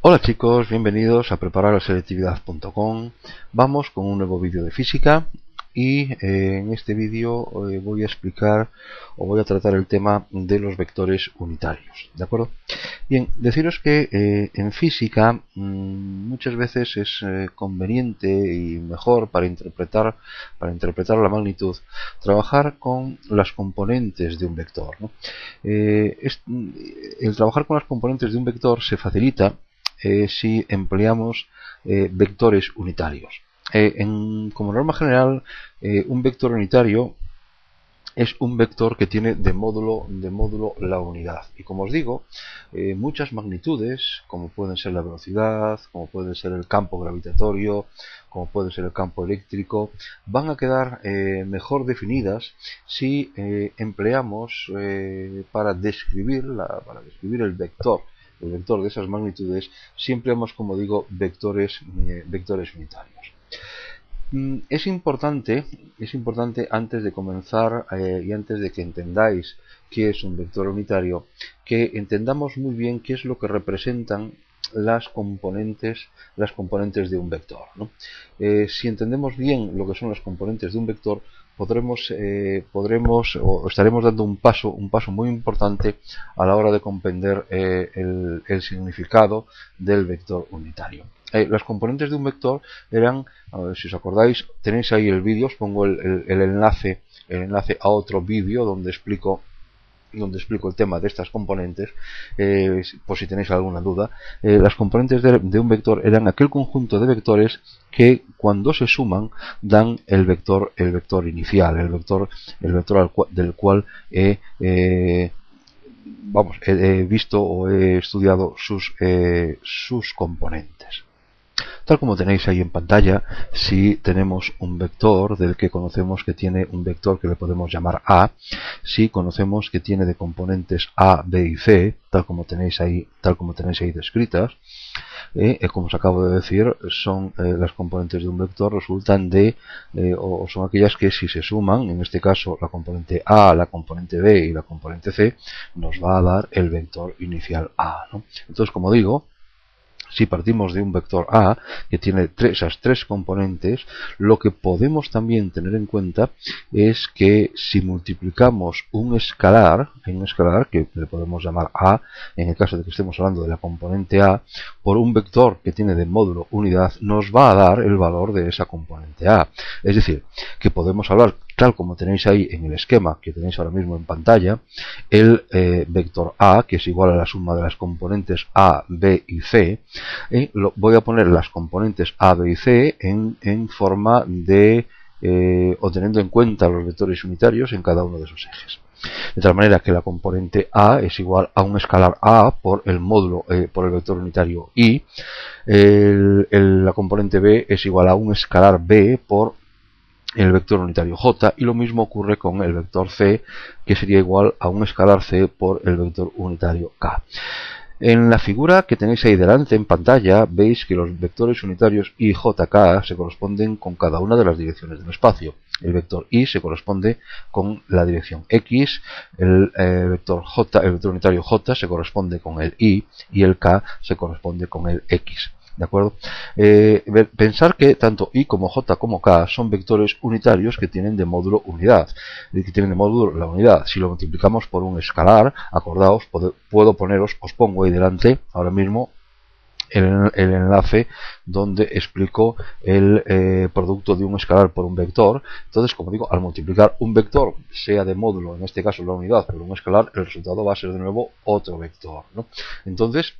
Hola chicos, bienvenidos a prepararlaselectividad.com. Vamos con un nuevo vídeo de física y en este vídeo voy a explicar o voy a tratar el tema de los vectores unitarios, ¿de acuerdo? Bien, deciros que en física muchas veces es conveniente y mejor para interpretar la magnitud trabajar con las componentes de un vector, ¿no? El trabajar con las componentes de un vector se facilita si empleamos vectores unitarios. Como norma general, un vector unitario es un vector que tiene de módulo la unidad. Y como os digo, muchas magnitudes, como pueden ser la velocidad, como puede ser el campo gravitatorio, como puede ser el campo eléctrico, van a quedar mejor definidas si empleamos para describir el vector de esas magnitudes, siempre hemos, como digo, vectores unitarios. Es importante antes de comenzar y antes de que entendáis qué es un vector unitario, que entendamos muy bien qué es lo que representan las componentes de un vector, ¿no? Si entendemos bien lo que son las componentes de un vector, podremos o estaremos dando un paso muy importante a la hora de comprender el significado del vector unitario. Las componentes de un vector eran, a ver si os acordáis, tenéis ahí el vídeo, os pongo el enlace a otro vídeo donde explico el tema de estas componentes, por si tenéis alguna duda. Las componentes de un vector eran aquel conjunto de vectores que cuando se suman dan el vector inicial, el vector del cual he visto o he estudiado sus componentes. Tal como tenéis ahí en pantalla, si tenemos un vector del que conocemos que tiene un vector que le podemos llamar A, si conocemos que tiene de componentes A, B y C, tal como tenéis ahí descritas, como os acabo de decir, son las componentes de un vector resultan de o son aquellas que si se suman, en este caso la componente A, la componente B y la componente C, nos va a dar el vector inicial A, ¿no? Entonces, como digo, si partimos de un vector A que tiene esas tres componentes, lo que podemos también tener en cuenta es que si multiplicamos un escalar que le podemos llamar A, en el caso de que estemos hablando de la componente A, por un vector que tiene de módulo unidad, nos va a dar el valor de esa componente A. Es decir, que podemos hablar, tal como tenéis ahí en el esquema que tenéis ahora mismo en pantalla, el vector A, que es igual a la suma de las componentes A, B y C. Voy a poner las componentes A, B y C en forma de o teniendo en cuenta los vectores unitarios en cada uno de sus ejes. De tal manera que la componente A es igual a un escalar A por el módulo, por el vector unitario I. La componente B es igual a un escalar B por el vector unitario J, y lo mismo ocurre con el vector C, que sería igual a un escalar C por el vector unitario K. En la figura que tenéis ahí delante en pantalla veis que los vectores unitarios I, J, K se corresponden con cada una de las direcciones del espacio. El vector I se corresponde con la dirección X, el vector unitario J se corresponde con el Y y el K se corresponde con el X. ¿De acuerdo? Pensar que tanto I como J como K son vectores unitarios que tienen de módulo unidad, que tienen de módulo la unidad. Si lo multiplicamos por un escalar, acordaos, puedo poneros, os pongo ahí delante ahora mismo el enlace donde explico el producto de un escalar por un vector. Entonces, como digo, al multiplicar un vector, sea de módulo, en este caso la unidad, por un escalar, el resultado va a ser de nuevo otro vector, ¿no? Entonces,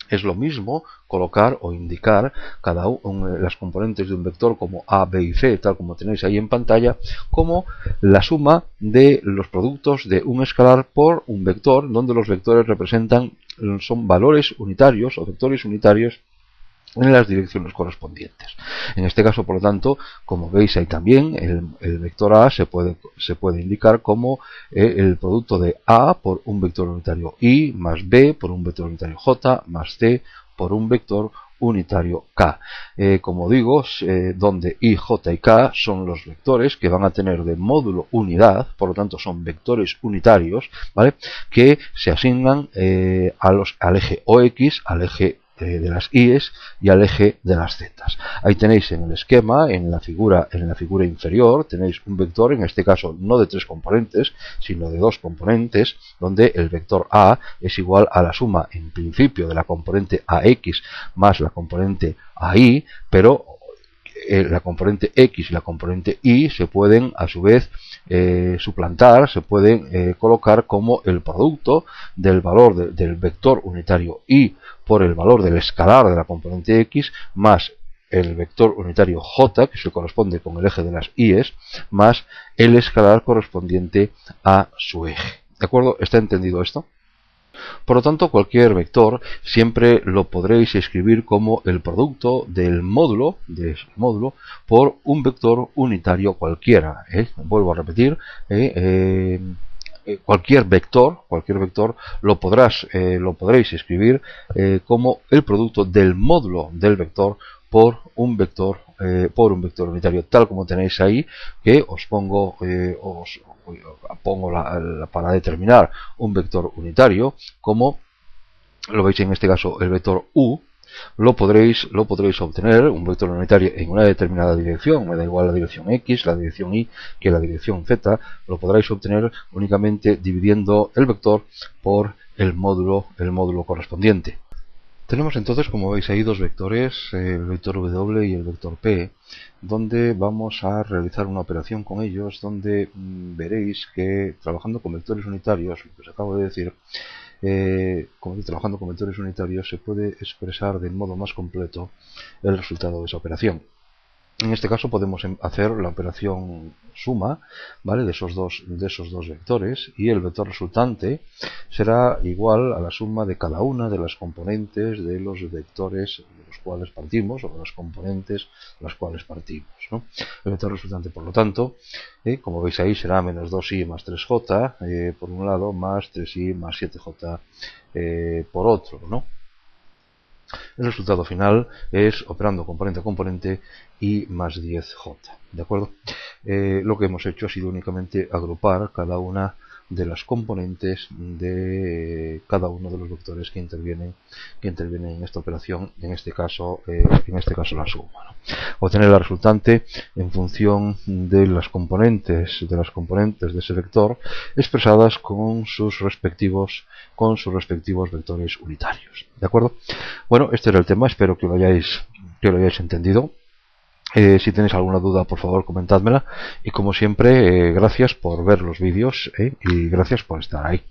es lo mismo colocar o indicar las componentes de un vector como A, B y C, tal como tenéis ahí en pantalla, como la suma de los productos de un escalar por un vector, donde los vectores son valores unitarios o vectores unitarios en las direcciones correspondientes. En este caso, por lo tanto, como veis ahí también, el vector A se puede indicar como el producto de A por un vector unitario I más B por un vector unitario J más C por un vector unitario K. Como digo, donde I, J y K son los vectores que van a tener de módulo unidad, por lo tanto son vectores unitarios, ¿vale?, que se asignan al eje OX, al eje de las I's y al eje de las Z's. Ahí tenéis en el esquema, en la figura inferior, tenéis un vector, en este caso no de 3 componentes, sino de 2 componentes, donde el vector A es igual a la suma, en principio, de la componente AX más la componente AI, pero la componente X y la componente Y se pueden a su vez suplantar, se pueden colocar como el producto del valor del vector unitario Y por el valor del escalar de la componente X más el vector unitario J, que se corresponde con el eje de las I's, más el escalar correspondiente a su eje. ¿De acuerdo? ¿Está entendido esto? Por lo tanto, cualquier vector siempre lo podréis escribir como el producto del módulo, por un vector unitario cualquiera. Vuelvo a repetir, cualquier vector lo podréis escribir como el producto del módulo del vector por un vector unitario, tal como tenéis ahí, que os pongo para determinar un vector unitario, como lo veis en este caso el vector U. Lo podréis obtener, un vector unitario, en una determinada dirección, me da igual la dirección X, la dirección Y que la dirección Z, lo podréis obtener únicamente dividiendo el vector por el módulo correspondiente. Tenemos entonces, como veis ahí, dos vectores, el vector W y el vector P, donde vamos a realizar una operación con ellos, donde veréis que trabajando con vectores unitarios, lo que os acabo de decir, trabajando con vectores unitarios se puede expresar de modo más completo el resultado de esa operación. En este caso podemos hacer la operación suma, ¿vale?, de esos dos vectores, y el vector resultante será igual a la suma de cada una de las componentes de los vectores de los cuales partimos, o de las componentes de las cuales partimos, ¿no? El vector resultante, por lo tanto, como veis ahí, será menos 2i más 3j por un lado, más 3i más 7j por otro, ¿no? El resultado final es, operando componente a componente, I más 10j. ¿De acuerdo? Lo que hemos hecho ha sido únicamente agrupar cada una de las componentes de cada uno de los vectores que intervienen en esta operación, en este caso la suma, ¿no? Obtener la resultante en función de las componentes de ese vector expresadas con sus respectivos vectores unitarios. ¿De acuerdo? Bueno, este era el tema, espero que lo hayáis entendido. Si tenéis alguna duda, por favor, comentádmela, y como siempre, gracias por ver los vídeos y gracias por estar ahí.